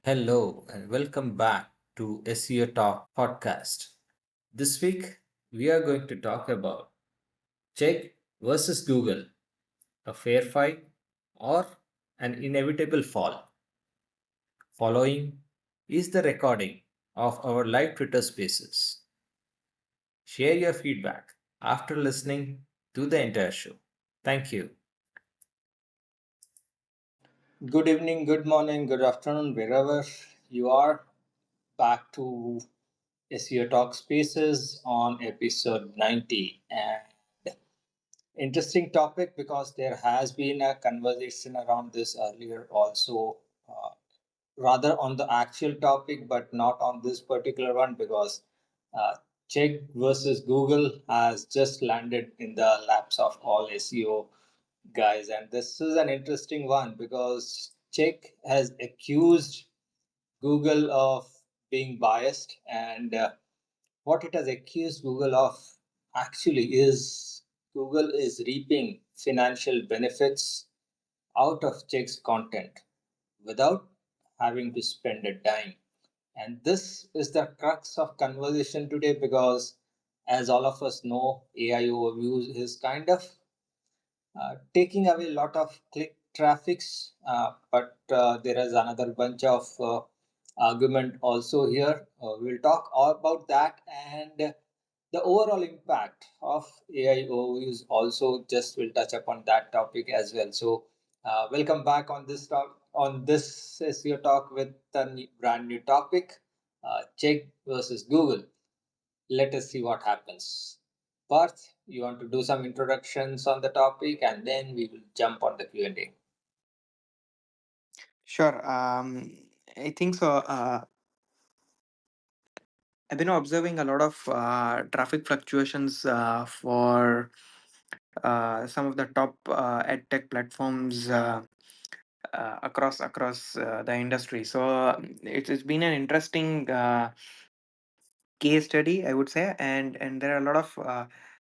Hello and welcome back to SEO Talk podcast. This week we are going to talk about Chegg versus Google, a fair fight or an inevitable fall. Following is the recording of our live Twitter spaces. Share your feedback after listening to the entire show. Thank you. Good evening, good morning, good afternoon, wherever you are. Back to SEO Talk Spaces on episode 90. And interesting topic because there has been a conversation around this earlier also, rather on the actual topic, but not on this particular one because uh, Chegg versus Google has just landed in the laps of all SEO guys. And this is an interesting one because Chegg has accused Google of being biased, and what it has accused Google of actually is Google is reaping financial benefits out of Chegg's content without having to spend a dime. And this is the crux of conversation today because, as all of us know, AI overviews is kind of taking away a lot of click traffics, but there is another bunch of argument also here. We'll talk all about that and the overall impact of AI overviews. Also, just will touch upon that topic as well. So, welcome back on this talk. On this SEO talk with a brand new topic, Check versus Google. Let us see what happens. Parth, you want to do some introductions on the topic and then we will jump on the Q&A. Sure. I think so. I've been observing a lot of traffic fluctuations for some of the top edtech platforms across the industry. So it's been an interesting case study, I would say, and there are a lot of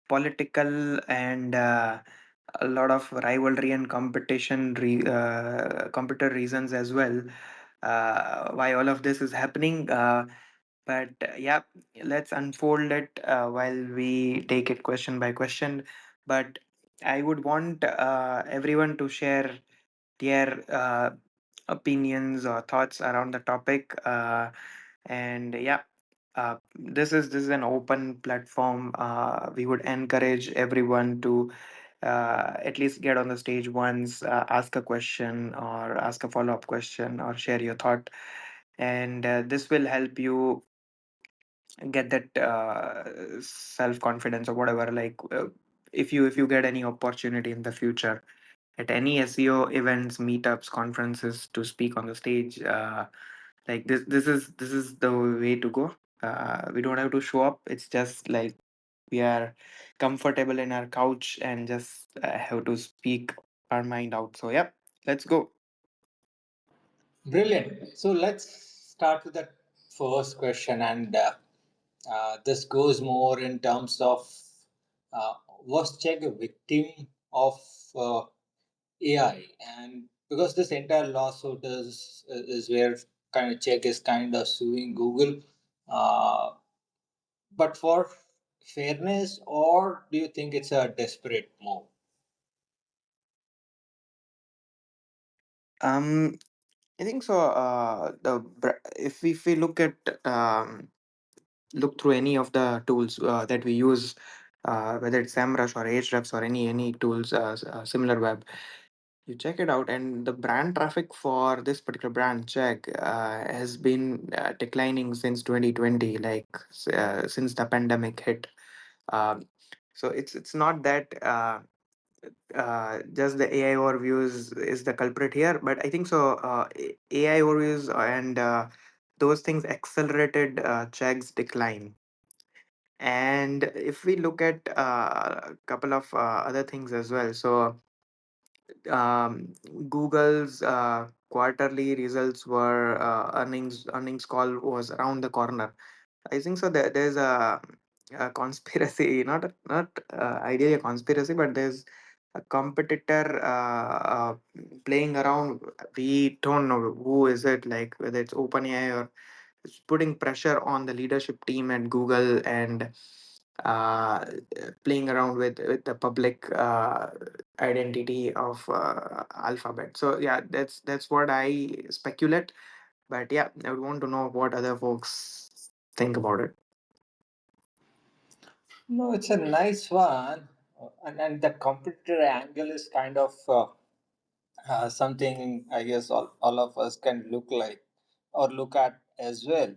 political and a lot of rivalry and competitor reasons as well why all of this is happening. But yeah, let's unfold it while we take it question by question. But I would want everyone to share their opinions or thoughts around the topic. And yeah, this is an open platform. We would encourage everyone to at least get on the stage once, ask a question or ask a follow-up question or share your thought, and this will help you get that self-confidence or whatever. Like if you get any opportunity in the future at any SEO events, meetups, conferences to speak on the stage, like this is the way to go. We don't have to show up. It's just like we are comfortable in our couch and just have to speak our mind out. So yeah, let's go. Brilliant. So let's start with the first question, and this goes more in terms of was Check a victim of AI? And because this entire lawsuit is where kind of Check is kind of suing Google, uh, but for fairness, or do you think it's a desperate move? um I think so. If we look through any of the tools that we use, whether it's SEMrush or Ahrefs or any tools, similar web, you check it out, and the brand traffic for this particular brand, Chegg, has been declining since 2020, like since the pandemic hit. Um, so it's not that. Just the AI overviews is the culprit here, but I think so. AI overviews and those things accelerated Chegg's decline. And if we look at a couple of other things as well, so Google's quarterly results were earnings call was around the corner. I think so. There's a conspiracy, not ideally a conspiracy, but there's a competitor playing around. We don't know who is it, like whether it's OpenAI or it's putting pressure on the leadership team at Google and uh, playing around with the public identity of Alphabet. So yeah, that's what I speculate. But yeah, I would want to know what other folks think about it. No, it's a nice one, and the competitor angle is kind of something I guess all of us can look like or look at as well.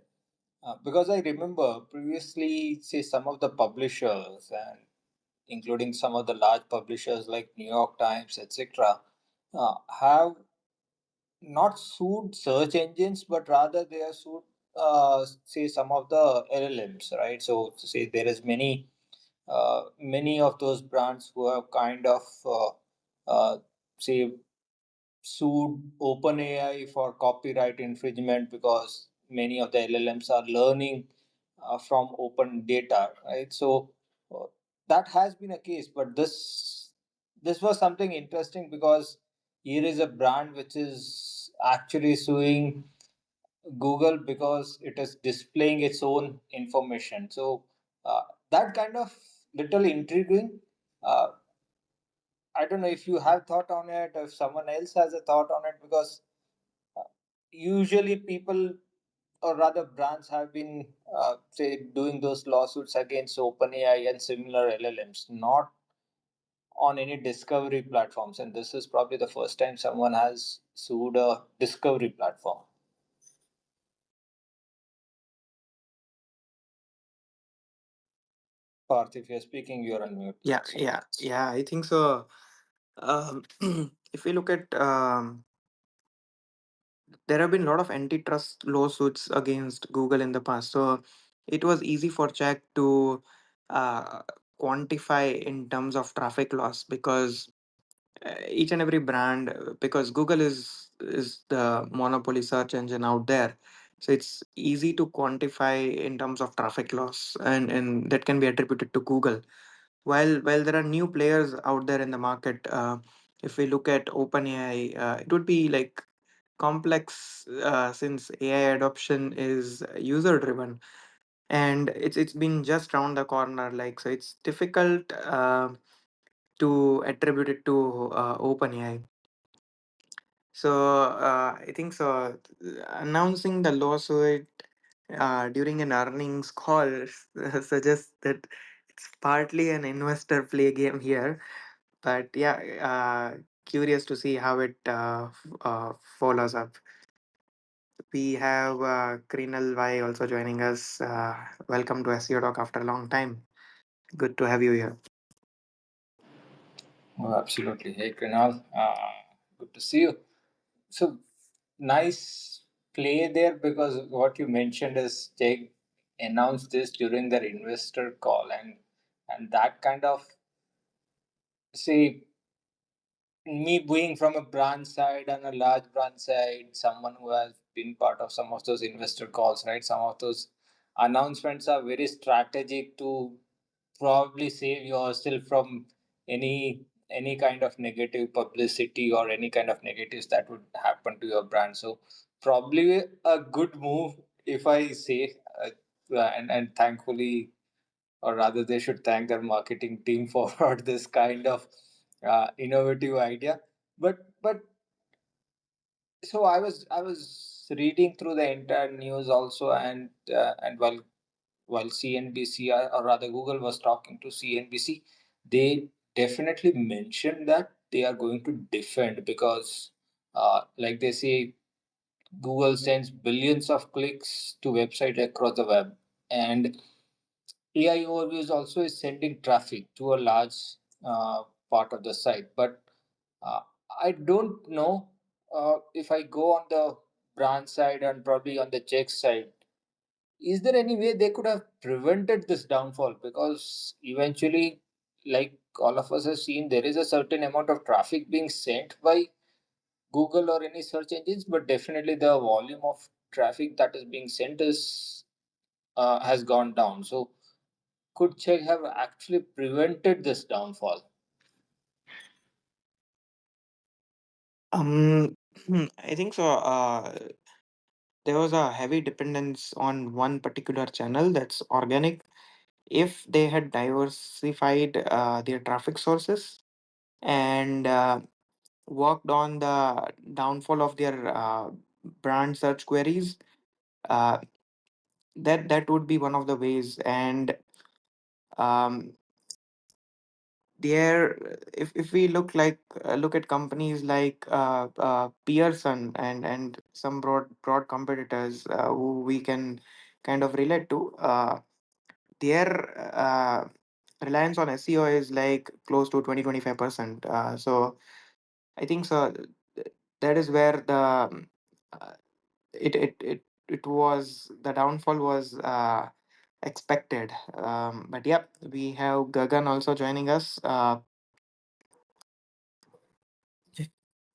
Because I remember previously, say, some of the publishers, and including some of the large publishers like New York Times, etc., have not sued search engines, but rather they have sued, say, some of the LLMs, right? So, say there is many of those brands who have kind of say sued OpenAI for copyright infringement because many of the LLMs are learning from open data, right? So uh, that has been a case, but this was something interesting because here is a brand which is actually suing Google because it is displaying its own information. So uh, that kind of little intriguing. Uh, I don't know if you have thought on it, or if someone else has a thought on it, because uh, usually people, or rather brands, have been say doing those lawsuits against OpenAI and similar LLMs, not on any discovery platforms. And this is probably the first time someone has sued a discovery platform. Parth, if you're speaking, you're on mute. Yeah, I think so. Um, if we look at there have been a lot of antitrust lawsuits against Google in the past. So it was easy for Chegg to uh, quantify in terms of traffic loss because each and every brand, because Google is the monopoly search engine out there. So it's easy to quantify in terms of traffic loss, and that can be attributed to Google. While there are new players out there in the market, if we look at OpenAI, it would be like complex since AI adoption is user driven and it's been just around the corner. Like so, it's difficult to attribute it to OpenAI. So I think so. Announcing the lawsuit during an earnings call suggests that it's partly an investor play game here. But yeah, curious to see how it follows up. We have Krinal Vai also joining us. Welcome to SEO Talk after a long time. Good to have you here. Oh, absolutely. Hey, Kunal. Good to see you. So nice play there, because what you mentioned is they announced this during their investor call, and that kind of, say, me being from a brand side and a large brand side, someone who has been part of some of those investor calls, right? Some of those announcements are very strategic to probably save yourself from any kind of negative publicity or any kind of negatives that would happen to your brand. So probably a good move, if I say, and thankfully, or rather they should thank their marketing team for this kind of innovative idea. But so I was reading through the entire news also, and while CNBC, or rather Google was talking to CNBC, they definitely mentioned that they are going to defend, because like they say, Google sends billions of clicks to websites across the web, and AI overviews also is sending traffic to a large part of the site. But uh, I don't know if I go on the brand side and probably on the check side, is there any way they could have prevented this downfall? Because eventually, like all of us have seen, there is a certain amount of traffic being sent by Google or any search engines, but definitely the volume of traffic that is being sent is has gone down. So could Chegg have actually prevented this downfall? Um, I think so. There was a heavy dependence on one particular channel, that's organic. If they had diversified their traffic sources and worked on the downfall of their brand search queries, uh, that would be one of the ways. And um, there, if we look at companies like Pearson and some broad competitors who we can kind of relate to, their reliance on SEO is like close to 20-25%. So I think so. That is where uh, it was the downfall was expected. But yep, we have Gagan also joining us.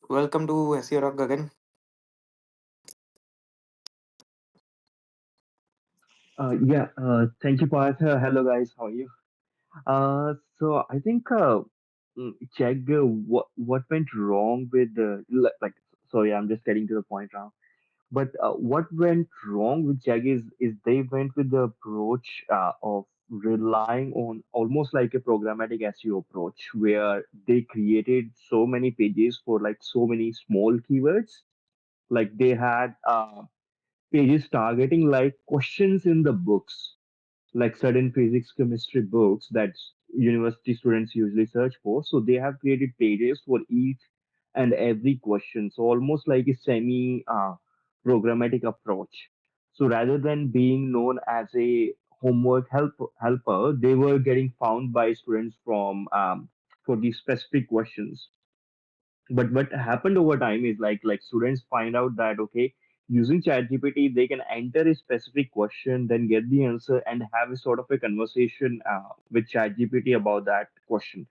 Welcome to SEO Rock, Gagan. Thank you, Parth. Hello, guys. How are you? So I think check what went wrong with like. Sorry, I'm just getting to the point now. But what went wrong with Chegg is they went with the approach of relying on almost like a programmatic SEO approach, where they created so many pages for like so many small keywords. Like they had pages targeting like questions in the books, like certain physics, chemistry books that university students usually search for. So they have created pages for each and every question. So almost like a semi programmatic approach. So rather than being known as a helper, they were getting found by students from for these specific questions. But what happened over time is like students find out that okay, using ChatGPT they can enter a specific question, then get the answer and have a sort of a conversation with ChatGPT about that question.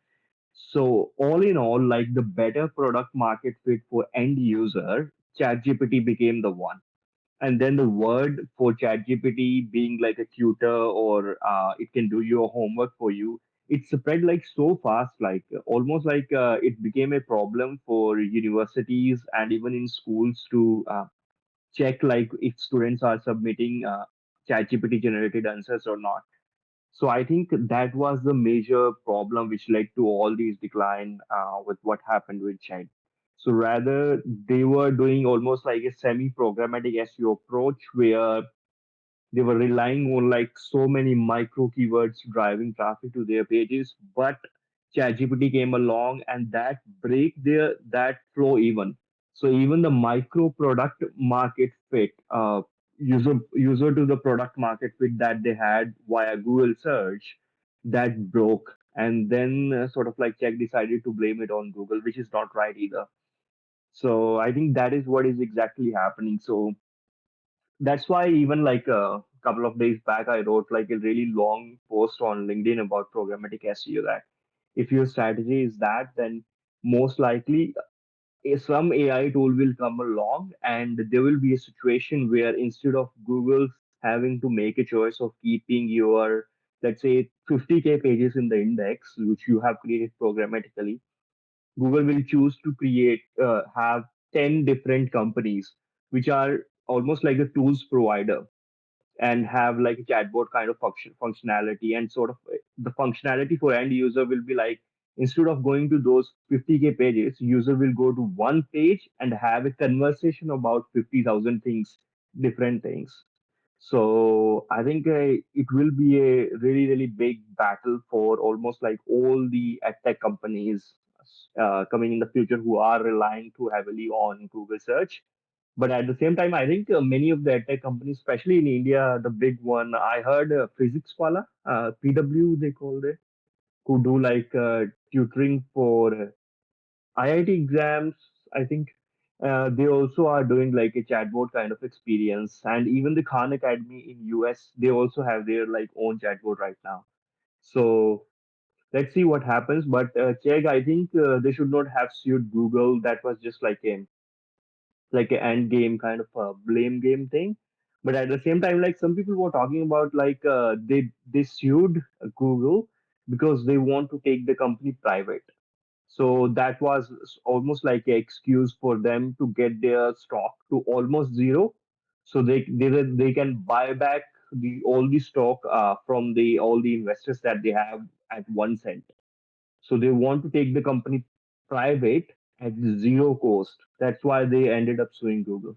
So all in all, like the better product market fit for end user, ChatGPT became the one. And then the word for ChatGPT being like a tutor or it can do your homework for you, it spread like so fast, like almost like it became a problem for universities and even in schools to check like if students are submitting ChatGPT generated answers or not. So I think that was the major problem which led to all these decline with what happened with Chat. So rather, they were doing almost like a semi-programmatic SEO approach where they were relying on like so many micro keywords driving traffic to their pages, but ChatGPT came along and that break their that flow even. So even the micro product market fit, user to the product market fit that they had via Google search, that broke. And then sort of like Check decided to blame it on Google, which is not right either. So I think that is what is exactly happening. So that's why even like a couple of days back, I wrote like a really long post on LinkedIn about programmatic SEO that if your strategy is that, then most likely some AI tool will come along and there will be a situation where instead of Google having to make a choice of keeping your, let's say, 50K pages in the index, which you have created programmatically, Google will choose to have 10 different companies, which are almost like a tools provider and have like a chatbot kind of functionality and sort of the functionality for end user will be like instead of going to those 50K pages, user will go to one page and have a conversation about 50,000 things, different things. So I think it will be a really, really big battle for almost like all the tech companies coming in the future who are relying too heavily on Google search. But at the same time, I think many of the tech companies, especially in India, the big one, I heard Physics Wala, PW they called it, who do like tutoring for IIT exams. I think they also are doing like a chatbot kind of experience, and even the Khan Academy in US, they also have their like own chatbot right now. So let's see what happens. But Chegg, I think they should not have sued Google. That was just like a end game kind of a blame game thing. But at the same time, like some people were talking about like they sued Google because they want to take the company private. So that was almost like an excuse for them to get their stock to almost zero, so they can buy back the all the stock from the all the investors that they have at 1 cent. So they want to take the company private at zero cost. That's why they ended up suing Google.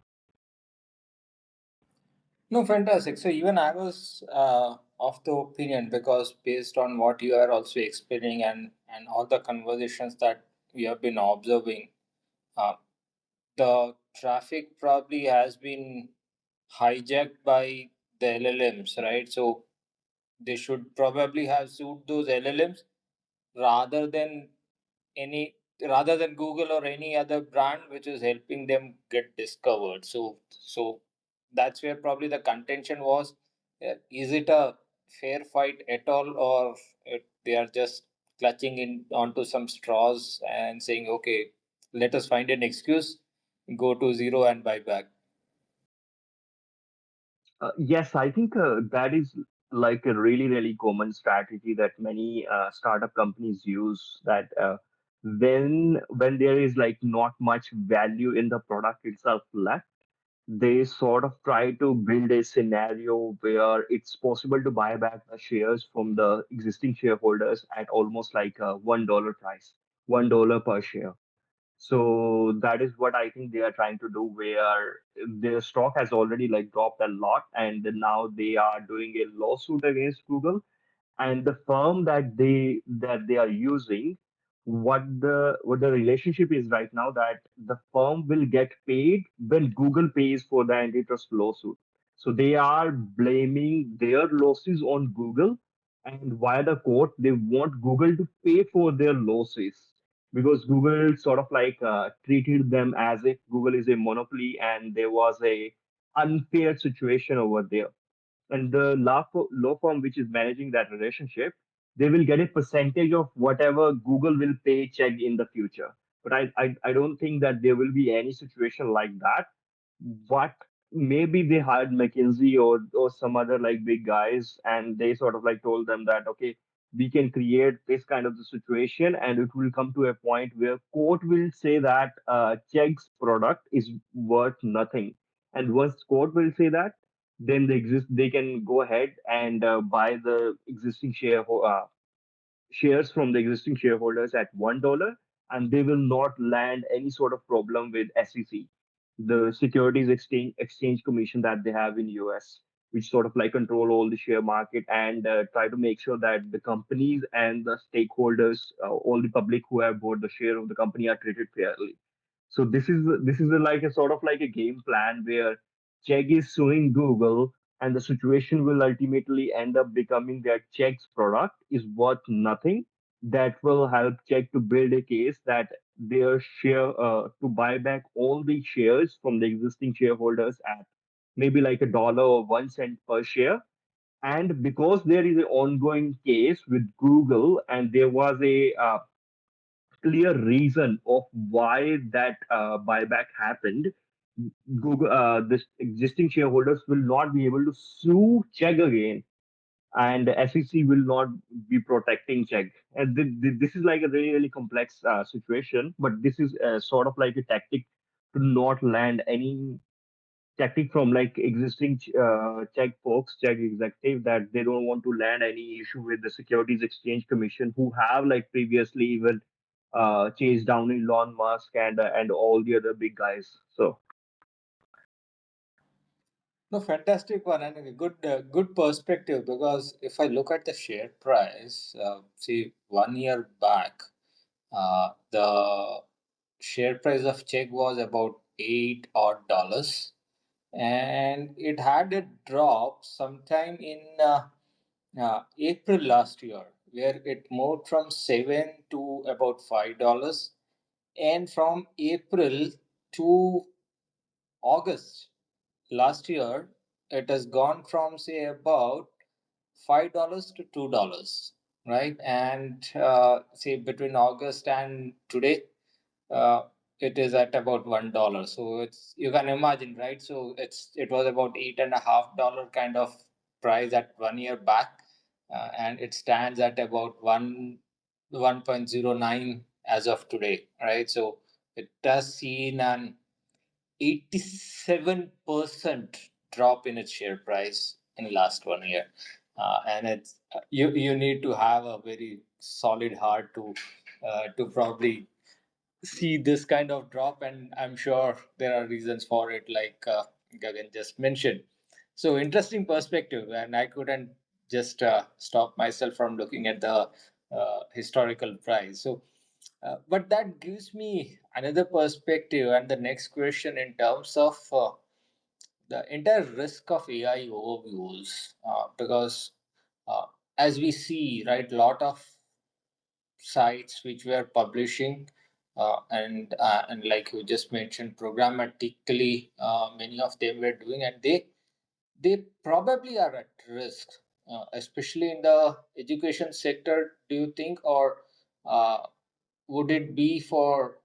No, fantastic. So even I was of the opinion, because based on what you are also explaining, and all the conversations that we have been observing, uh, the traffic probably has been hijacked by the LLMs, right? So they should probably have sued those LLMs rather than any rather than Google or any other brand which is helping them get discovered. So that's where probably the contention was. Is it a fair fight at all, or they are just clutching in onto some straws and saying, okay, let us find an excuse, go to zero and buy back. Yes, I think that is like a really, really common strategy that many startup companies use. That when there is like not much value in the product itself left, they sort of try to build a scenario where it's possible to buy back the shares from the existing shareholders at almost like a $1 price, $1 per share. So that is what I think they are trying to do, where their stock has already like dropped a lot, and now they are doing a lawsuit against Google. And the firm that they are using, what the relationship is right now, that the firm will get paid when Google pays for the antitrust lawsuit. So they are blaming their losses on Google, and via the court they want Google to pay for their losses, because Google sort of like treated them as if Google is a monopoly and there was a unfair situation over there. And the law firm which is managing that relationship, they will get a percentage of whatever Google will pay Chegg in the future. But I don't think that there will be any situation like that. But maybe they hired McKinsey or some other like big guys, and they sort of like told them that, okay, we can create this kind of the situation, and it will come to a point where court will say that Chegg's product is worth nothing. And once court will say that, then they can go ahead and buy the existing shares from the existing shareholders at $1, and they will not land any sort of problem with SEC, the Securities Exchange Commission that they have in US, which sort of like control all the share market and try to make sure that the companies and the stakeholders, all the public who have bought the share of the company, are treated fairly. So this is like a sort of like a game plan where Chegg is suing Google, and the situation will ultimately end up becoming that Chegg's product is worth nothing. That will help Chegg to build a case that their share to buy back all the shares from the existing shareholders at maybe like $1 or 1 cent per share. And because there is an ongoing case with Google, and there was a clear reason of why that buyback happened, the existing shareholders will not be able to sue Chegg again, and the SEC will not be protecting Chegg. And this is like a really, really complex situation, but this is sort of like a tactic to not land any tactic from like existing Chegg folks, Chegg executive, that they don't want to land any issue with the Securities Exchange Commission, who have like previously even chased down Elon Musk and all the other big guys. So No, fantastic one, and a good perspective, because if I look at the share price, see 1 year back, the share price of Chegg was about $8 odd, and it had a drop sometime in April last year, where it moved from $7 to about $5, and from April to August last year, it has gone from say about $5 to $2, right? And say between August and today, uh, it is at about $1. So it's, you can imagine, right? So it was about $8.50 kind of price at 1 year back, and it stands at about 1.09 as of today, right? So it has seen an 87% drop in its share price in the last 1 year. And it's you need to have a very solid heart to probably see this kind of drop, and I'm sure there are reasons for it, like Gagan just mentioned. So interesting perspective, and I couldn't just stop myself from looking at the historical price. So but that gives me another perspective and the next question in terms of the entire risk of AI overviews, because uh, as we see, right, lot of sites which were publishing and like you just mentioned, programmatically, many of them were doing, and they probably are at risk, especially in the education sector. Do you think, or uh, would it be for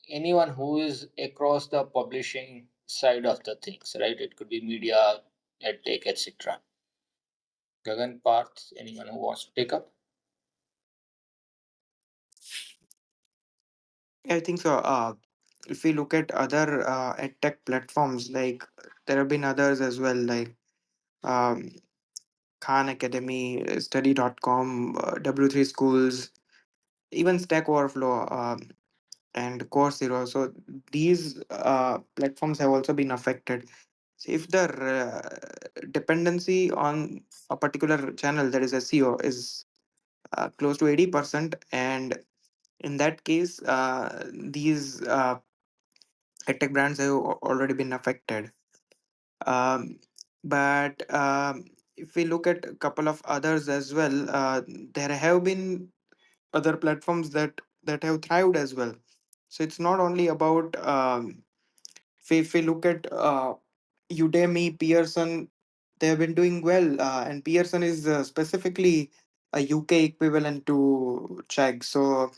anyone who is across the publishing side of the things, right? It could be media, edtech, etc. Gagan, Parth, anyone who wants to take up? I think so. If we look at other edtech platforms, like there have been others as well, like um, Khan Academy, Study.com, W3 Schools, even Stack Overflow, and Coursera. So these platforms have also been affected. So if the dependency on a particular channel, that is SEO, is close to 80%, and in that case, these tech brands have already been affected. Um, but if we look at a couple of others as well, there have been other platforms that have thrived as well. So it's not only about if we look at Udemy, Pearson, they have been doing well, and Pearson is specifically a UK equivalent to Chegg, so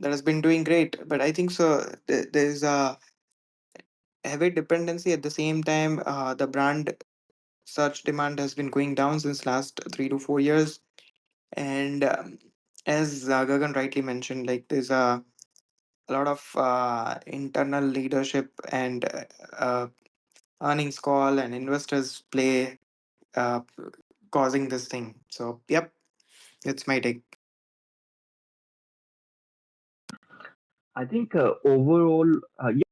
that has been doing great. But I think so. There's a heavy dependency at the same time. The brand search demand has been going down since last 3 to 4 years, and as Gagan rightly mentioned, like there's a lot of internal leadership and earnings call and investors play uh, causing this thing. So, yep, it's my take. I think overall, yeah,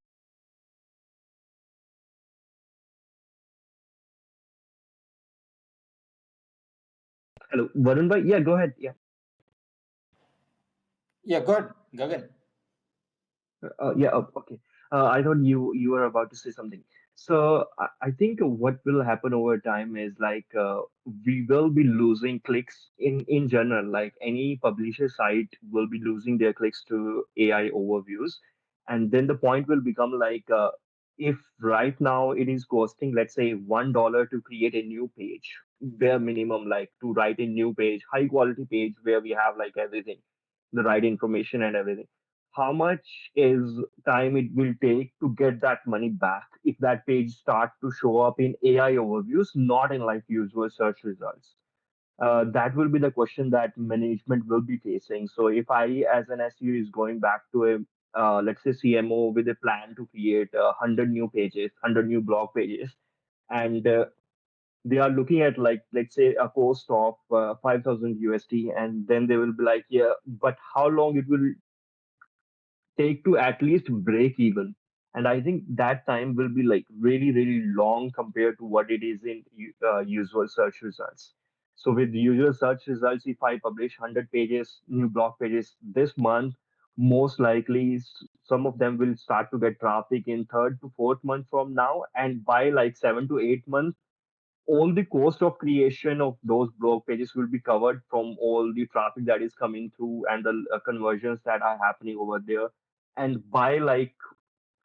hello, Varun bhai, yeah, go ahead. Yeah. Yeah, good, Gagan. Yeah, okay. I thought you were about to say something. So I think what will happen over time is like we will be losing clicks in general. Like any publisher site will be losing their clicks to AI overviews, and then the point will become like if right now it is costing, let's say, $1 to create a new page, bare minimum, like to write a new page, high quality page where we have like everything, the right information and everything, how much is time it will take to get that money back if that page start to show up in AI overviews, not in like usual search results? That will be the question that management will be facing. So if I, as an SEO, is going back to a let's say CMO with a plan to create 100 new pages, 100 new blog pages, and they are looking at like let's say a cost of 5,000 USD, and then they will be like, yeah, but how long it will take to at least break even? And I think that time will be like really really long compared to what it is in usual search results. So with usual search results, if I publish 100 pages, new blog pages this month, most likely some of them will start to get traffic in third to fourth month from now, and by like 7 to 8 months all the cost of creation of those blog pages will be covered from all the traffic that is coming through and the conversions that are happening over there. And by like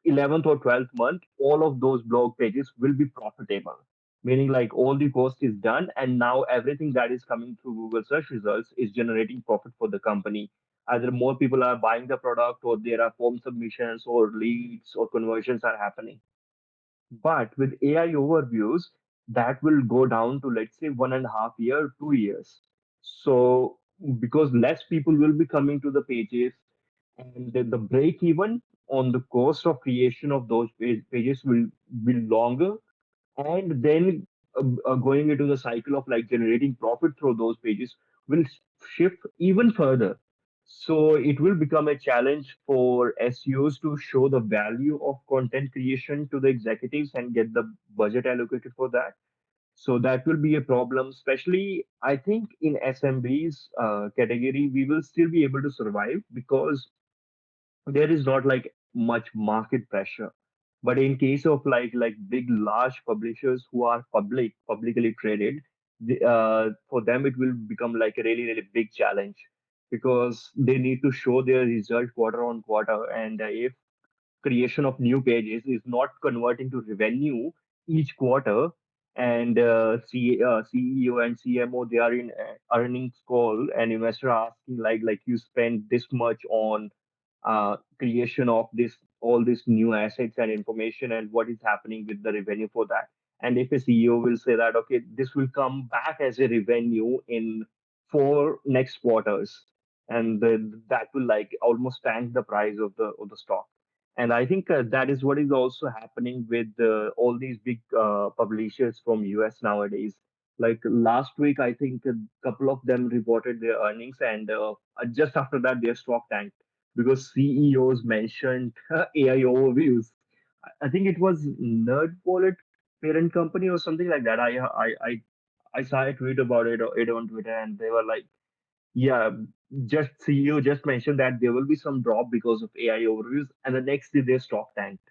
11th or 12th month, all of those blog pages will be profitable, meaning like all the cost is done, and now everything that is coming through Google search results is generating profit for the company. Either more people are buying the product, or there are form submissions or leads or conversions are happening. But with AI overviews, that will go down to let's say 1.5 year, 2 years. So because less people will be coming to the pages, and the break even on the cost of creation of those pages will be longer, and then going into the cycle of like generating profit through those pages will shift even further. So it will become a challenge for SEOs to show the value of content creation to the executives and get the budget allocated for that. So that will be a problem, especially I think in SMBs category, we will still be able to survive because there is not like much market pressure. But in case of like big large publishers who are publicly traded, for them it will become like a really big challenge because they need to show their result quarter on quarter, and if creation of new pages is not converting to revenue each quarter, and CEO and CMO, they are in earnings call, and investor are asking like you spend this much on creation of this all these new assets and information, and what is happening with the revenue for that. And if a CEO will say that okay, this will come back as a revenue in 4 next quarters, and that will like almost tank the price of the stock. And I think that is what is also happening with all these big publishers from US nowadays. Like last week, I think a couple of them reported their earnings, and just after that, their stock tanked because CEOs mentioned AI overviews. I think it was NerdWallet parent company or something like that. I saw a tweet about it on Twitter, and they were like, "Yeah, just CEO just mentioned that there will be some drop because of AI overviews, and the next day their stock tanked."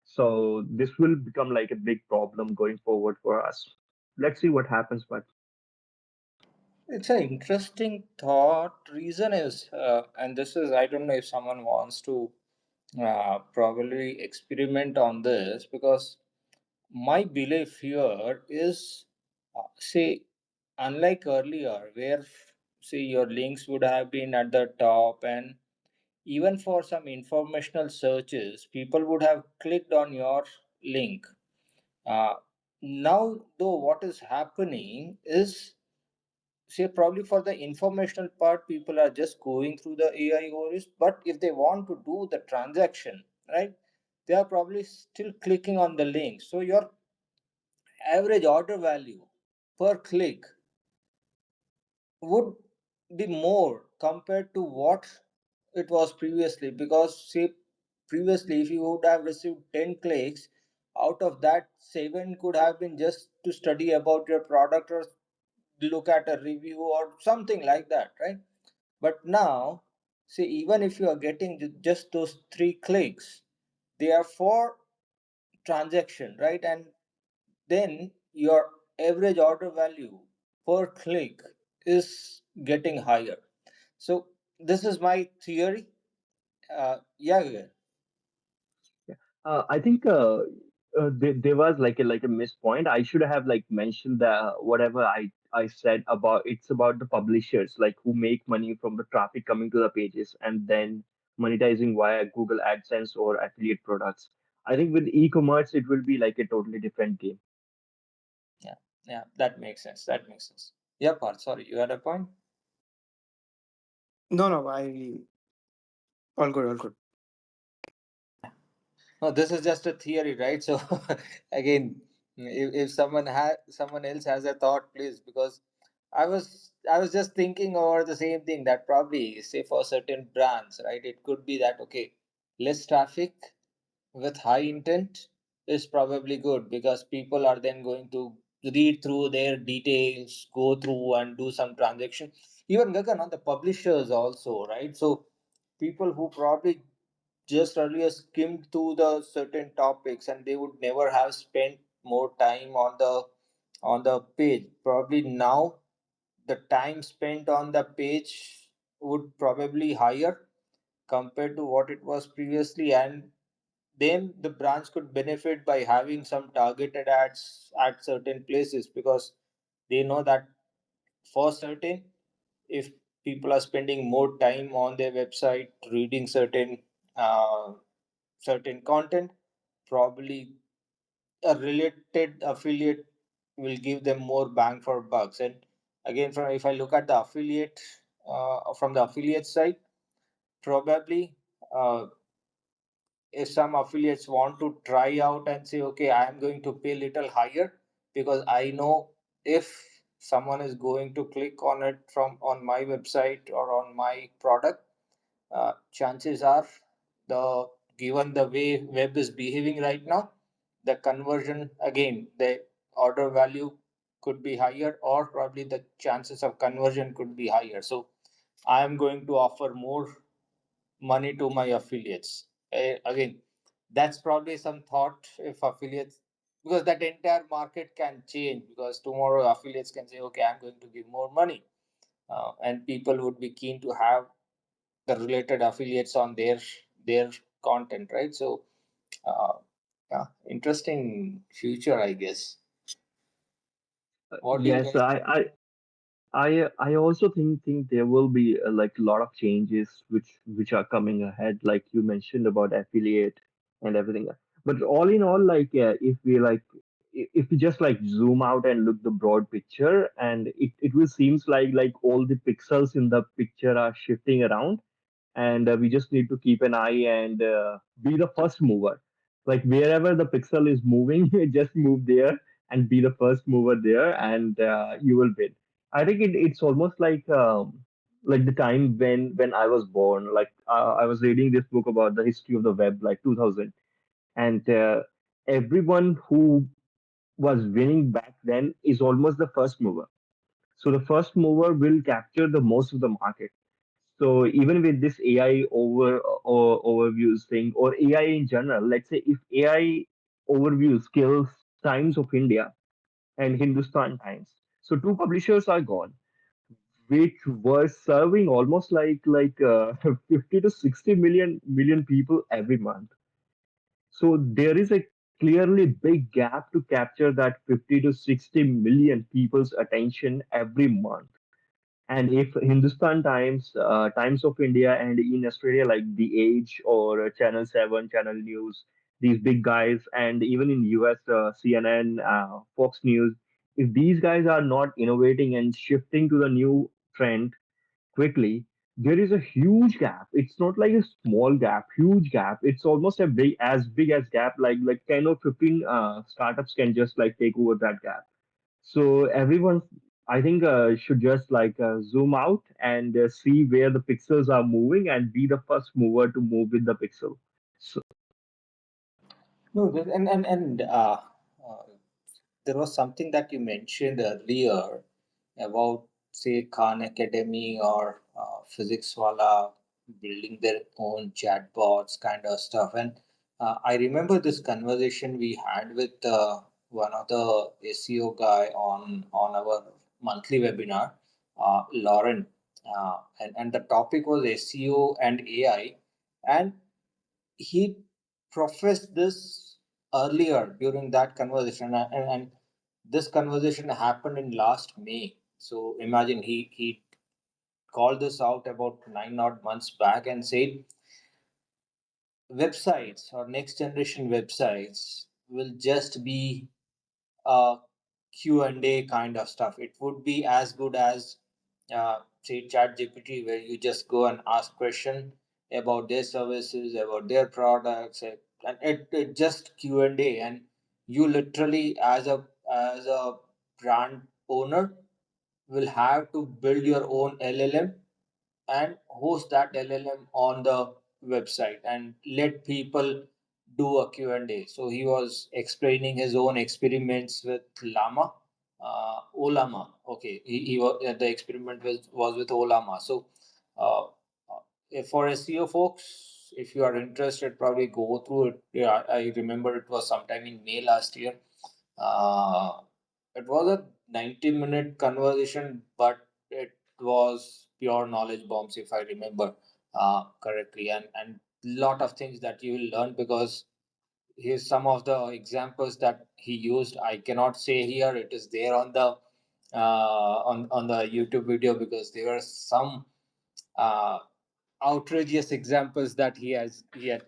So this will become like a big problem going forward for us. Let's see what happens, but It's an interesting thought. Reason is, and this is, I don't know if someone wants to probably experiment on this, because my belief here is, say, unlike earlier, where say your links would have been at the top, and even for some informational searches, people would have clicked on your link. Uh, Now, though, what is happening is, say, probably for the informational part, people are just going through the AI overviews, but if they want to do the transaction, right, they are probably still clicking on the link. So your average order value per click would be more compared to what it was previously, because say previously if you would have received 10 clicks, out of that 7 could have been just to study about your product or look at a review or something like that, right? But now, see, even if you are getting just those 3 clicks, they are for transaction, right? And then your average order value per click is getting higher. So this is my theory. Yeah, yeah. I think there was like a missed point. I should have like mentioned that whatever I said about it's about the publishers like who make money from the traffic coming to the pages and then monetizing via Google AdSense or affiliate products. I think with e-commerce it will be like a totally different game. Yeah, yeah, that makes sense. That makes sense. Yeah, Parth, sorry, you had a point? No, no, I all good, all good. No, this is just a theory, right? So again, if someone else has a thought, please, because I was just thinking over the same thing, that probably say for certain brands, right? It could be that okay, less traffic with high intent is probably good, because people are then going to read through their details, go through and do some transaction. Even Gagan on the publishers also, right? So people who probably just earlier skimmed through the certain topics, and they would never have spent more time on the page, probably now the time spent on the page would probably higher compared to what it was previously. And then the branch could benefit by having some targeted ads at certain places, because they know that for certain, if people are spending more time on their website reading uh, certain content, probably a related affiliate will give them more bang for bucks. And again, from if I look at the affiliate from the affiliate side, probably if some affiliates want to try out and say, okay, I am going to pay little higher because I know if someone is going to click on it from on my website or on my product, chances are the given the way web is behaving right now, the conversion again, the order value could be higher, or probably the chances of conversion could be higher. So I am going to offer more money to my affiliates. Again, that's probably some thought if affiliates, because that entire market can change, because tomorrow affiliates can say, okay, I'm going to give more money, and people would be keen to have the related affiliates on their content, right? So, uh, yeah, interesting future, I guess. What do you Yes, guys? I also think there will be like a lot of changes which are coming ahead, like you mentioned about affiliate and everything. But all in all, like if we just like zoom out and look the broad picture, and it will seems like all the pixels in the picture are shifting around, and we just need to keep an eye and be the first mover. Like wherever the pixel is moving, just move there and be the first mover there, and you will win. I think it's almost like the time when I was born. Like I was reading this book about the history of the web, like 2000, and everyone who was winning back then is almost the first mover. So the first mover will capture the most of the market. So even with this AI or overviews thing, or AI in general, let's say if AI overviews kills Times of India and Hindustan Times, so two publishers are gone, which were serving almost like 50 to 60 million people every month. So there is a clearly big gap to capture that 50 to 60 million people's attention every month. And if Hindustan Times, Times of India, and in Australia, like The Age or Channel 7, Channel News, these big guys, and even in US, CNN, Fox News, if these guys are not innovating and shifting to the new trend quickly, there is a huge gap. It's not like a small gap, huge gap. It's almost big as gap, like 10 or 15 startups can just like take over that gap. So everyone, I think, should just like zoom out and see where the pixels are moving and be the first mover to move with the pixel. So No, uh, there was something that you mentioned earlier about, say, Khan Academy or Physics Wala building their own chatbots kind of stuff. And I remember this conversation we had with one of the SEO guy on our monthly webinar, Lauren, and the topic was SEO and AI, and he professed this earlier during that conversation, and this conversation happened in last May. So imagine he called this out about 9 odd months back and said websites or next generation websites will just be uh, Q&A kind of stuff. It would be as good as say ChatGPT, where you just go and ask question about their services, about their products, and it just Q&A, and you literally as a brand owner will have to build your own LLM and host that LLM on the website and let people do a Q&A. So he was explaining his own experiments with Llama, Olama. Okay, he was, the experiment was with Olama. So for SEO folks, if you are interested, probably go through it. Yeah, I remember it was sometime in May last year. Uh, it was a 90-minute conversation, but it was pure knowledge bombs, if I remember correctly, and lot of things that you will learn, because here's some of the examples that he used. I cannot say here; it is there on the on the YouTube video, because there are some uh, outrageous examples that he had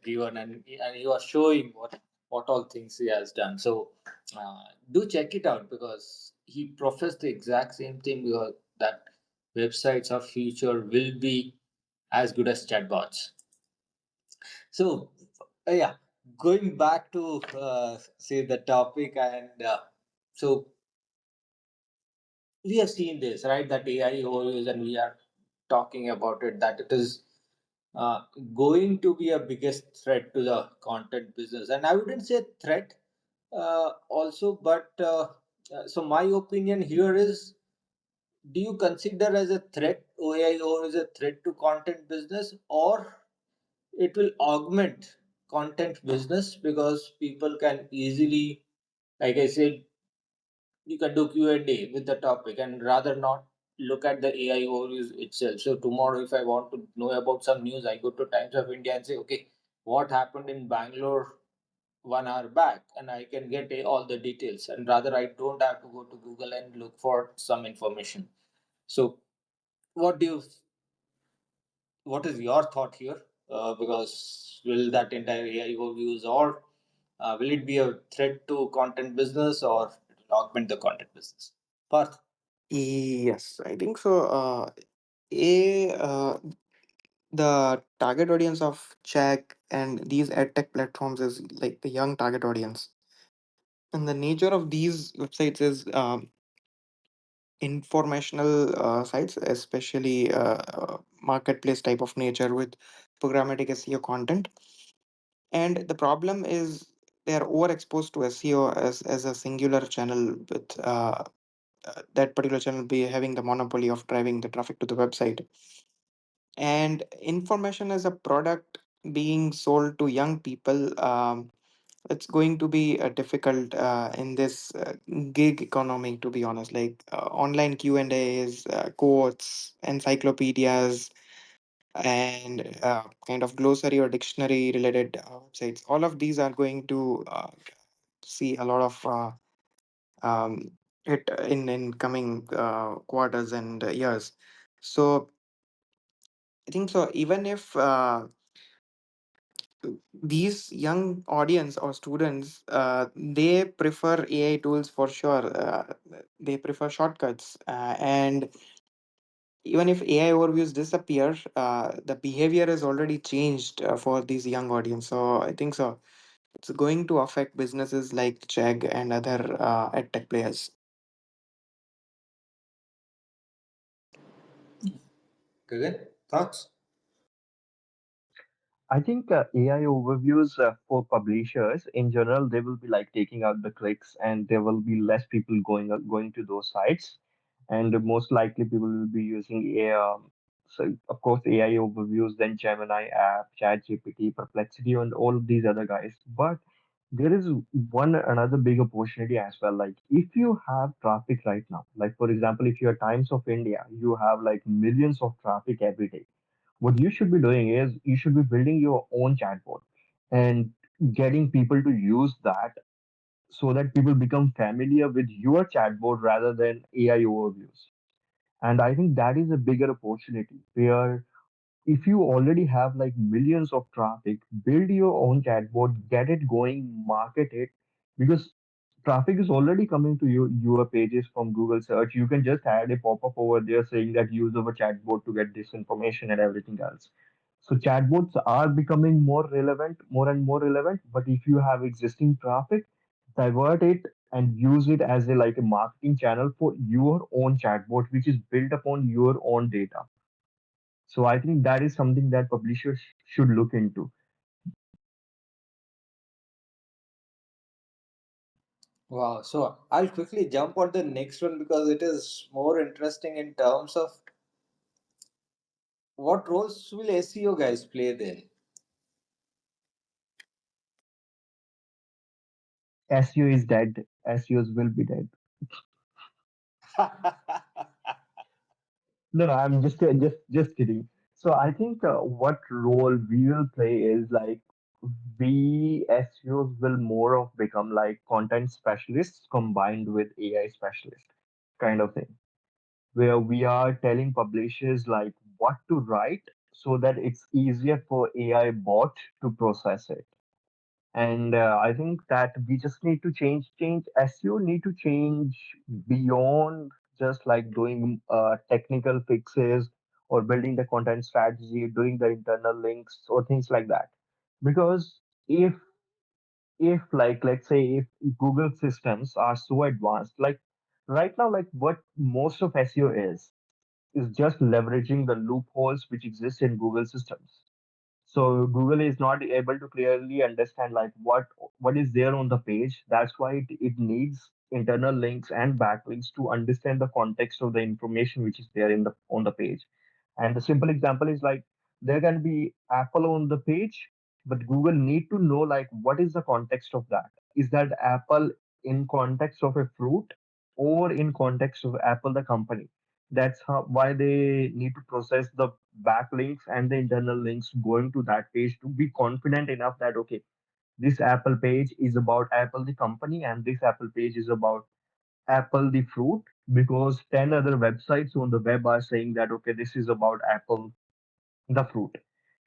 given, and he was showing what all things he has done. So do check it out, because he professed the exact same thing, because that websites of future will be as good as chatbots. So, yeah, going back to say the topic, and so we have seen this, right? That AI overuse, and we are talking about it, that it is uh, going to be a biggest threat to the content business. And I wouldn't say threat also, but so my opinion here is, do you consider as a threat AI or is a threat to content business, or it will augment content business because people can easily, like I said, you can do Q&A with the topic and rather not look at the AI overviews itself. So tomorrow, if I want to know about some news, I go to Times of India and say, okay, what happened in Bangalore 1 hour back, and I can get all the details. And rather, I don't have to go to Google and look for some information. So, what do you? What is your thought here? Because will that entire AI overviews, or will it be a threat to content business, or it will augment the content business? Parth. Yes, I think so. A The target audience of Chegg and these edtech platforms is like the young target audience, and the nature of these websites is informational sites, especially marketplace type of nature with programmatic SEO content. And the problem is they are overexposed to SEO as a singular channel, with that particular channel be having the monopoly of driving the traffic to the website. And information as a product being sold to young people, it's going to be difficult in this gig economy, to be honest. Like online Q&As, quotes, encyclopedias, and kind of glossary or dictionary related websites, all of these are going to see a lot of um, hit in coming quarters and years. So I think so, even if these young audience or students, they prefer AI tools for sure. They prefer shortcuts, and even if AI overviews disappear, the behavior is already changed for these young audience. So I think so, it's going to affect businesses like Chegg and other edtech players. Gagan, thoughts? I think AI overviews for publishers in general, they will be like taking out the clicks, and there will be less people going to those sites, and most likely people will be using AI. So of course AI overviews, then Gemini app, ChatGPT, Perplexity, and all of these other guys. But there is one another big opportunity as well. Like if you have traffic right now, like for example, if you're Times of India, you have like millions of traffic every day. What you should be doing is you should be building your own chatbot and getting people to use that so that people become familiar with your chatbot rather than AI overviews. And I think that is a bigger opportunity where if you already have like millions of traffic, build your own chatbot, get it going, market it, because traffic is already coming to your pages from Google search. You can just add a pop-up over there saying that use of a chatbot to get this information and everything else. So chatbots are becoming more relevant, more and more relevant. But if you have existing traffic, divert it and use it as a like a marketing channel for your own chatbot, which is built upon your own data. So I think that is something that publishers should look into. Wow. So I'll quickly jump on the next one because it is more interesting in terms of what roles will SEO guys play then? SEO is dead. SEOs will be dead. No, no, I'm just kidding. So I think what role we will play is like we SEOs will more of become like content specialists combined with AI specialists kind of thing, where we are telling publishers like what to write so that it's easier for AI bot to process it. And I think that we just need to change SEO need to change beyond just like doing technical fixes or building the content strategy, doing the internal links or things like that. Because if like let's say if Google systems are so advanced, like right now, like what most of SEO is just leveraging the loopholes which exist in Google systems. So Google is not able to clearly understand like what is there on the page. That's why it needs internal links and backlinks to understand the context of the information which is there in the on the page. And the simple example is like there can be apple on the page, but Google need to know like what is the context of that. Is that apple in context of a fruit or in context of Apple the company? That's how why they need to process the backlinks and the internal links going to that page to be confident enough that okay, this Apple page is about Apple the company and this Apple page is about Apple the fruit, because 10 other websites on the web are saying that okay, this is about Apple the fruit.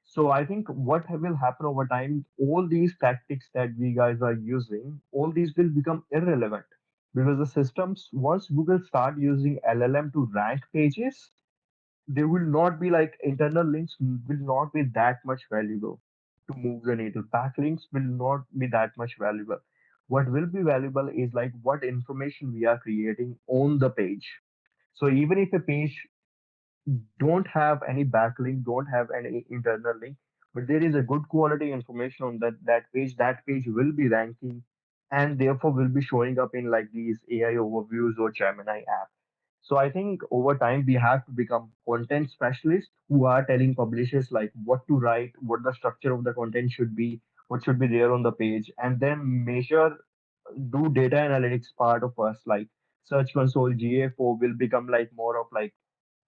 So I think what will happen over time, all these tactics that we guys are using, all these will become irrelevant, because the systems, once Google start using LLM to rank pages, there will not be like internal links will not be that much valuable to move the needle. Backlinks will not be that much valuable. What will be valuable is like what information we are creating on the page. So even if a page don't have any backlink, don't have any internal link, but there is a good quality information on that page will be ranking and therefore will be showing up in like these AI overviews or Gemini app. So I think over time we have to become content specialists who are telling publishers like what to write, what the structure of the content should be, what should be there on the page, and then measure, do data analytics part of us like Search Console GA4 will become like more of like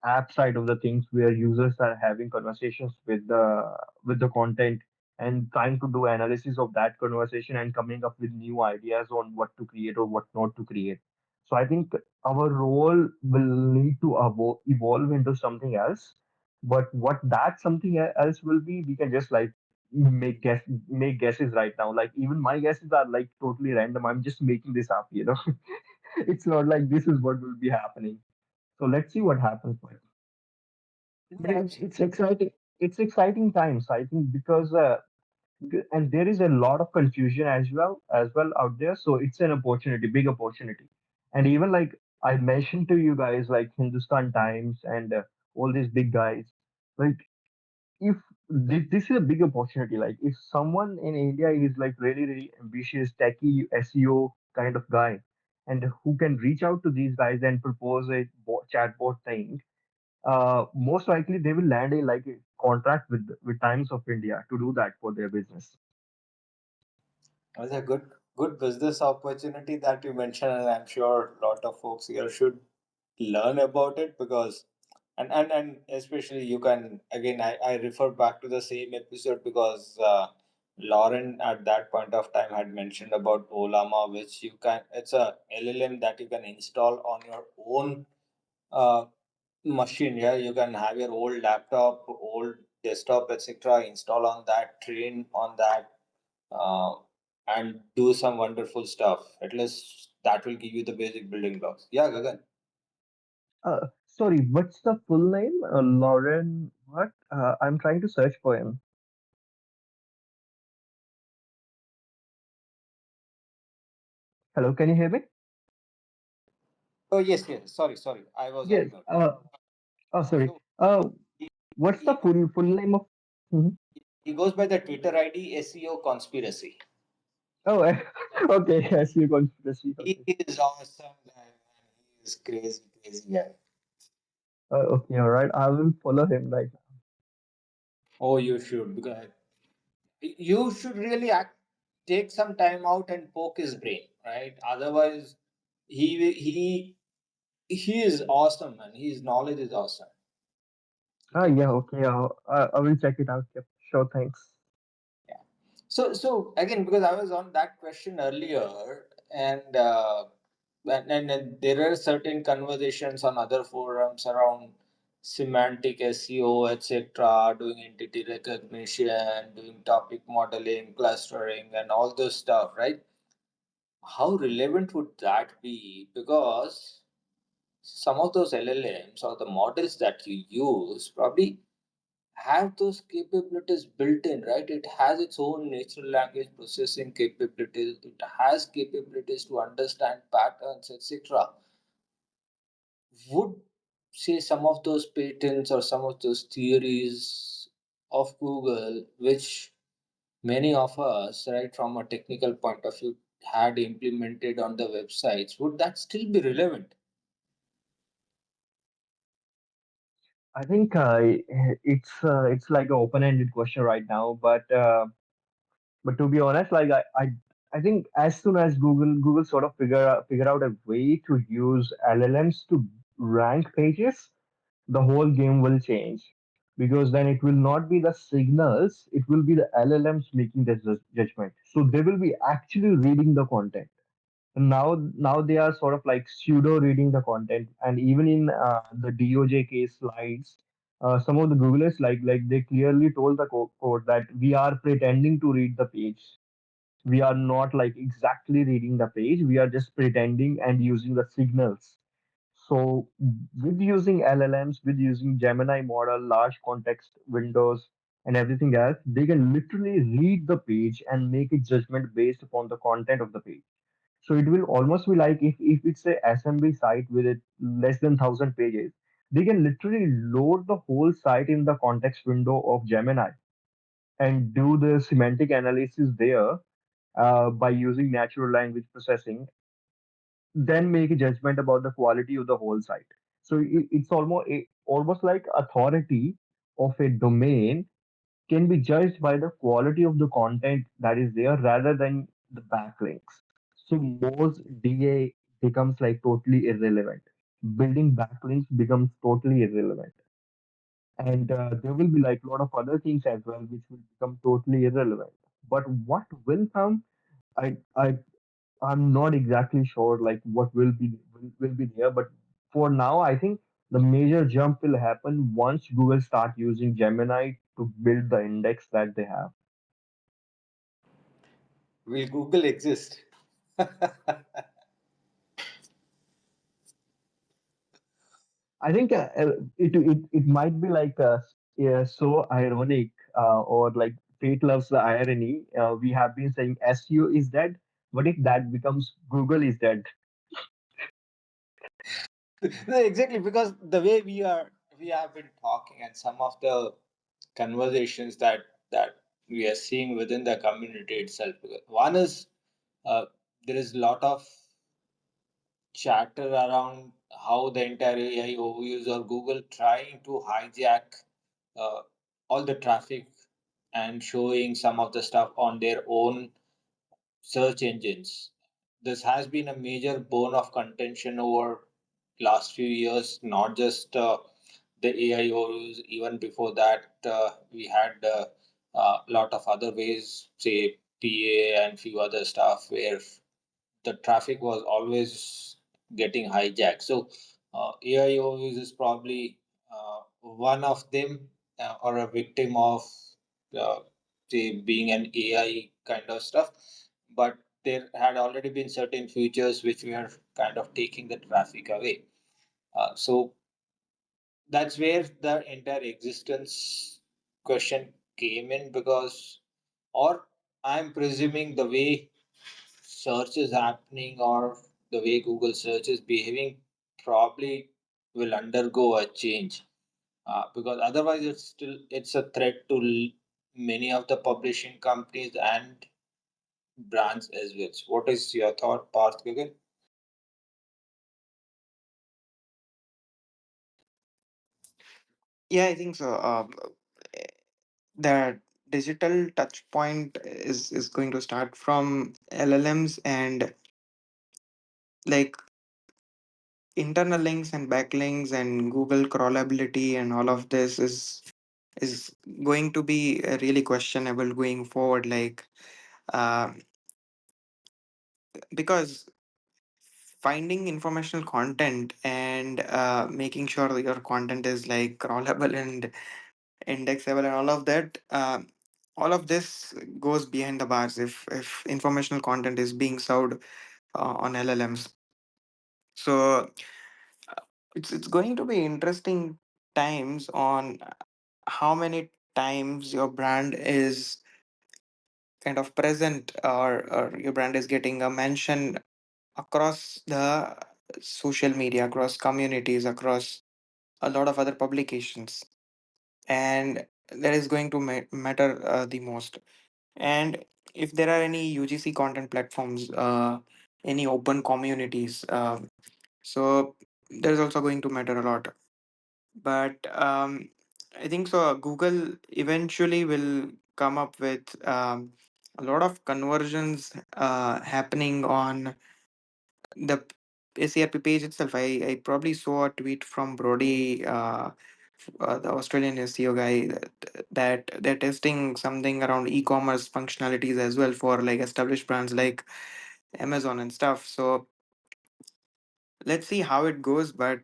app side of the things where users are having conversations with the content and trying to do analysis of that conversation and coming up with new ideas on what to create or what not to create. So I think our role will need to evolve into something else, but what that something else will be, we can just like make guesses right now. Like even my guesses are like totally random. I'm just making this up, you know. It's not like this is what will be happening. So let's see what happens. But Yeah, it's exciting. It's exciting times, I think, because and there is a lot of confusion as well out there. So it's an opportunity, big opportunity. And even like I mentioned to you guys, like Hindustan Times and all these big guys, like if this is a big opportunity, like if someone in India is like really really ambitious, techie, SEO kind of guy, and who can reach out to these guys and propose a chatbot thing, most likely they will land a like a contract with Times of India to do that for their business. that's a good business opportunity that you mentioned, and I'm sure a lot of folks here should learn about it because and especially you can again I refer back to the same episode because Lauren at that point of time had mentioned about Olama, which you can it's a LLM that you can install on your own uh, machine. Yeah, you can have your old laptop, old desktop, etc. Install on that, train on that, uh, and do some wonderful stuff. At least that will give you the basic building blocks. Yeah, Gagan. Sorry, what's the full name? Lauren, what? I'm trying to search for him. Hello, can you hear me? Oh yes, yes. Sorry. I was on Yes. mute. Sorry. So What's the he, full name of? Mhm. he goes by the Twitter ID SEO Conspiracy. Oh, okay. SEO conspiracy. He Okay. is awesome guy, man. He is crazy guy. Okay. All right. I will follow him right now. Oh, you should because you should really take some time out and poke his brain, right? Otherwise, he he is awesome, man. His knowledge is awesome. Okay. Yeah. Okay. I will check it out. Yep. Sure. Thanks. Yeah. So again, because I was on that question earlier, and and there are certain conversations on other forums around semantic SEO, etc., doing entity recognition, doing topic modeling, clustering, and all those stuff, right? How relevant would that be? Because Some of those LLMs or the models that you use probably have those capabilities built in, right? It has its own natural language processing capabilities, it has capabilities to understand patterns, etc. Would say some of those patents or some of those theories of Google, which many of us, right, from a technical point of view, had implemented on the websites, would that still be relevant? I think it's like an open-ended question right now, but to be honest, like I think as soon as Google sort of figure out a way to use LLMs to rank pages, the whole game will change, because then it will not be the signals, it will be the LLMs making the judgment. So they will be actually reading the content. And now they are sort of like pseudo reading the content, and even in the DOJ case slides, some of the Googlers like they clearly told the court that we are pretending to read the page. We are not like exactly reading the page. We are just pretending and using the signals. So with using LLMs, with using Gemini model, large context windows, and everything else, they can literally read the page and make a judgment based upon the content of the page. So it will almost be like if it's a SMB site with it less than 1,000 pages, they can literally load the whole site in the context window of Gemini and do the semantic analysis there by using natural language processing, then make a judgment about the quality of the whole site. So it's almost like authority of a domain can be judged by the quality of the content that is there rather than the backlinks. So most DA becomes like totally irrelevant. Building backlinks becomes totally irrelevant. And there will be like a lot of other things as well which will become totally irrelevant. But what will come, I I'm not exactly sure like what will be there, but for now I think the major jump will happen once Google start using Gemini to build the index that they have. Will Google exist? I think it might be like yeah, so ironic or like fate loves the irony. We have been saying SEO is dead. What if that becomes Google is dead? No, exactly, because the way we have been talking and some of the conversations that we are seeing within the community itself. One is there is a lot of chatter around how the entire AI overuse or Google trying to hijack uh, all the traffic and showing some of the stuff on their own search engines. This has been a major bone of contention over last few years, not just the AI overuse. Even before that, we had a lot of other ways, say PA and few other stuff where the traffic was always getting hijacked. So AI overuse is probably one of them, or a victim of uh, say being an AI kind of stuff. But there had already been certain features which were kind of taking the traffic away. So that's where the entire existence question came in, because, or I'm presuming the way search is happening or the way Google search is behaving probably will undergo a change, because otherwise it's a threat to many of the publishing companies and brands as well. So what is your thought, Parth? Again? Yeah, I think so. The digital touch point is going to start from LLMs, and like internal links and backlinks and Google crawlability and all of this is going to be really questionable going forward. Like uh, because finding informational content and making sure that your content is like crawlable and indexable and all of this goes behind the bars if informational content is being served on LLMs. So It's going to be interesting times on how many times your brand is kind of present, or your brand is getting a mention across the social media, across communities, across a lot of other publications, and that is going to matter the most. And if there are any UGC content platforms, any open communities, so that is also going to matter a lot. But I think so. Google eventually will come up with a lot of conversions happening on the ACRP page itself. I probably saw a tweet from Brody, the Australian SEO guy, that they're testing something around e-commerce functionalities as well for like established brands like Amazon and stuff. So let's see how it goes. But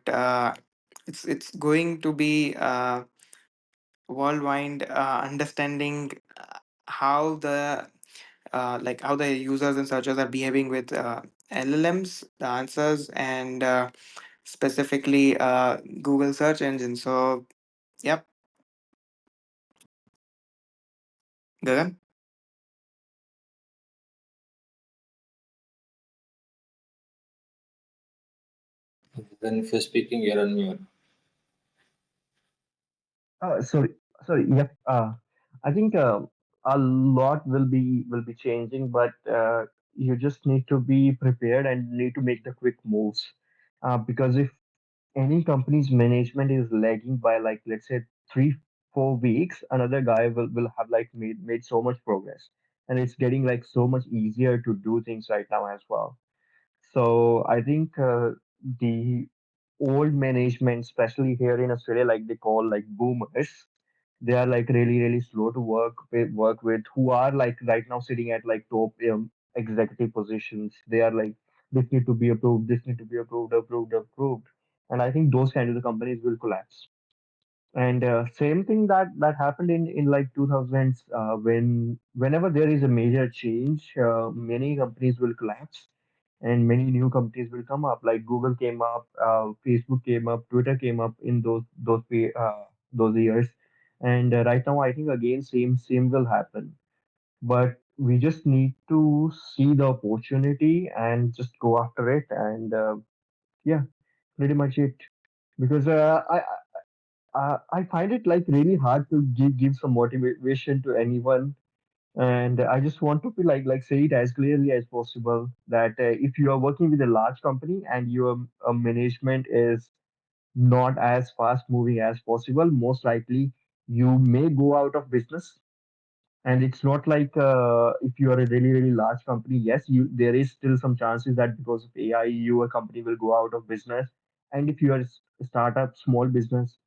it's going to be worldwide understanding how the how the users and searchers are behaving with LLMs, the answers, and specifically Google search engine. So, yep, Gagan. Then if you're speaking, you're on mute. Sorry, sorry. Yep. I think a lot will be changing, but you just need to be prepared and need to make the quick moves. Because if any company's management is lagging by like let's say 3 4 weeks, another guy will have like made so much progress, and it's getting like so much easier to do things right now as well. So I think the old management, especially here in Australia, like they call like boomers, they are like really slow to work with, who are like right now sitting at like top executive positions. They are like, this need to be approved, this need to be approved, and I think those kind of the companies will collapse. And same thing that happened in like 2000s, whenever there is a major change, many companies will collapse and many new companies will come up. Like Google came up, Facebook came up, Twitter came up in those years. And right now, I think again same will happen. But we just need to see the opportunity and just go after it. And yeah, pretty much it. Because I find it like really hard to give some motivation to anyone, and I just want to be like say it as clearly as possible that if you are working with a large company and your management is not as fast moving as possible, most likely you may go out of business. And it's not like if you are a really large company, yes, you there is still some chances that because of AI, your company will go out of business. And if you are a startup, small business,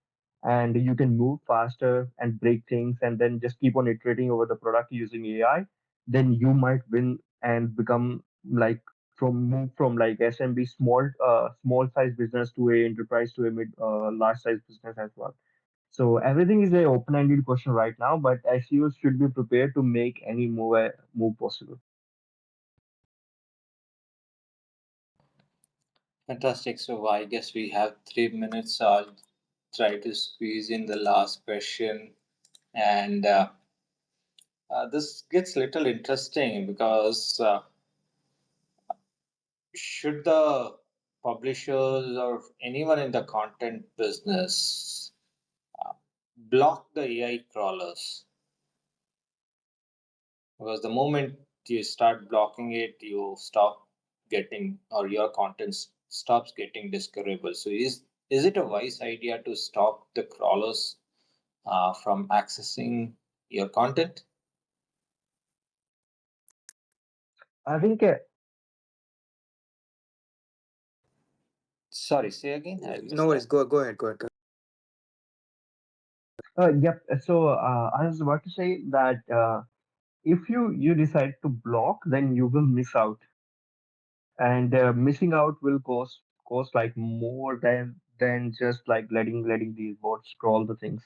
and you can move faster and break things and then just keep on iterating over the product using AI, then you might win and become like move from like SMB, small size business, to a enterprise, to a mid large size business as well. So everything is a open-ended question right now, but SEOs should be prepared to make any move possible. Fantastic. So I guess we have 3 minutes. So I'll try to squeeze in the last question. And this gets a little interesting because should the publishers or anyone in the content business uh, block the AI crawlers? Because the moment you start blocking it, you stop getting, or your content stops getting discoverable. So is it a wise idea to stop the crawlers from accessing your content? I think, Sorry, say again. I No missed worries. that. Go ahead. yep. So I was about to say that if you decide to block, then you will miss out, and missing out will cost like more than just like letting these bots scroll the things.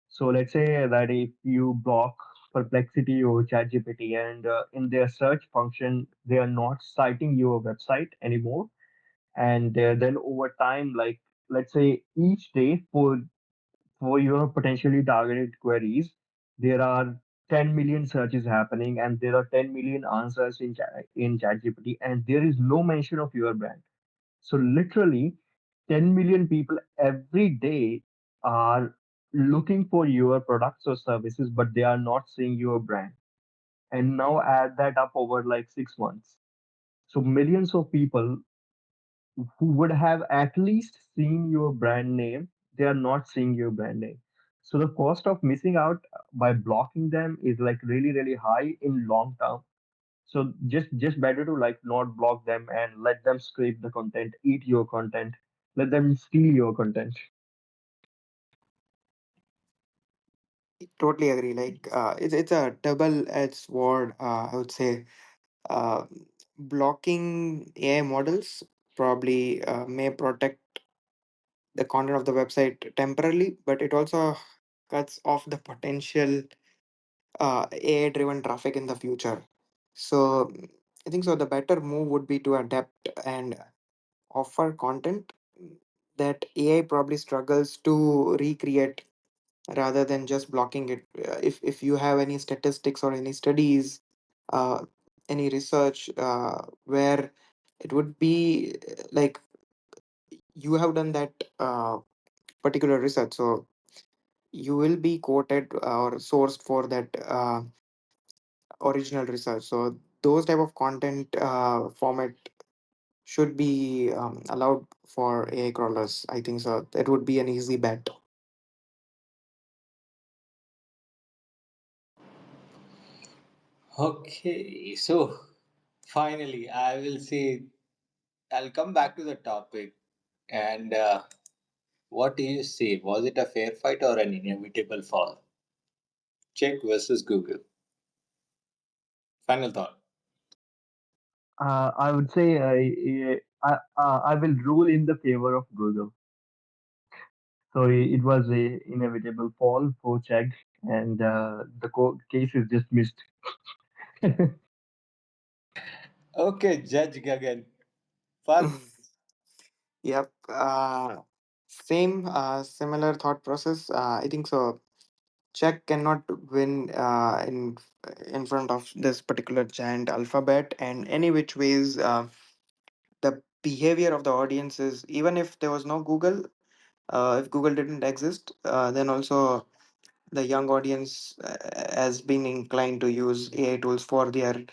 So let's say that if you block Perplexity or ChatGPT, and in their search function they are not citing your website anymore, and then over time, like let's say each day for your potentially targeted queries, there are 10 million searches happening and there are 10 million answers in ChatGPT, and there is no mention of your brand. So literally 10 million people every day are looking for your products or services, but they are not seeing your brand. And now add that up over like 6 months. So millions of people who would have at least seen your brand name, they are not seeing your brand name. So the cost of missing out by blocking them is like really, really high in long term. So just better to like not block them and let them scrape the content, eat your content, let them steal your content. Totally agree. Like it's a double-edged sword. I would say uh, blocking AI models probably may protect the content of the website temporarily, but it also cuts off the potential AI-driven traffic in the future. So I think so. The better move would be to adapt and offer content that AI probably struggles to recreate rather than just blocking it. If you have any statistics or any studies, uh, any research where it would be like you have done that particular research, so you will be quoted or sourced for that original research. So those type of content format should be allowed for AI crawlers. I think so. That would be an easy bet. Okay, so finally, I will say I'll come back to the topic. And what do you say? Was it a fair fight or an inevitable fall? Check versus Google. Final thought. I would say I will rule in the favor of Google. So it was a inevitable fall for Chegg, and the case is dismissed. Okay, Judge Gagan. Parth. Yep. Same, similar thought process. I think so. Czech cannot win in front of this particular giant alphabet, and any which ways, the behavior of the audience is, even if there was no Google, if Google didn't exist, then also the young audience has been inclined to use AI tools for their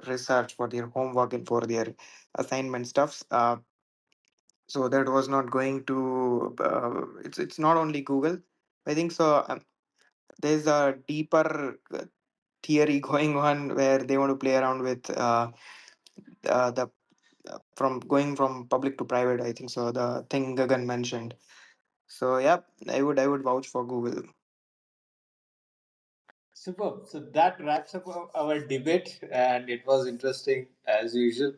research, for their homework, and for their assignment stuffs. So that was not going to. It's not only Google. I think so. There's a deeper theory going on where they want to play around with the from going from public to private. I think so. The thing Gagan mentioned. So yeah, I would vouch for Google. Superb. So that wraps up our debate, and it was interesting as usual.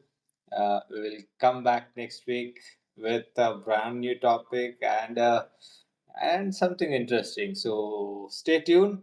We will come back next week with a brand new topic and something interesting. So stay tuned.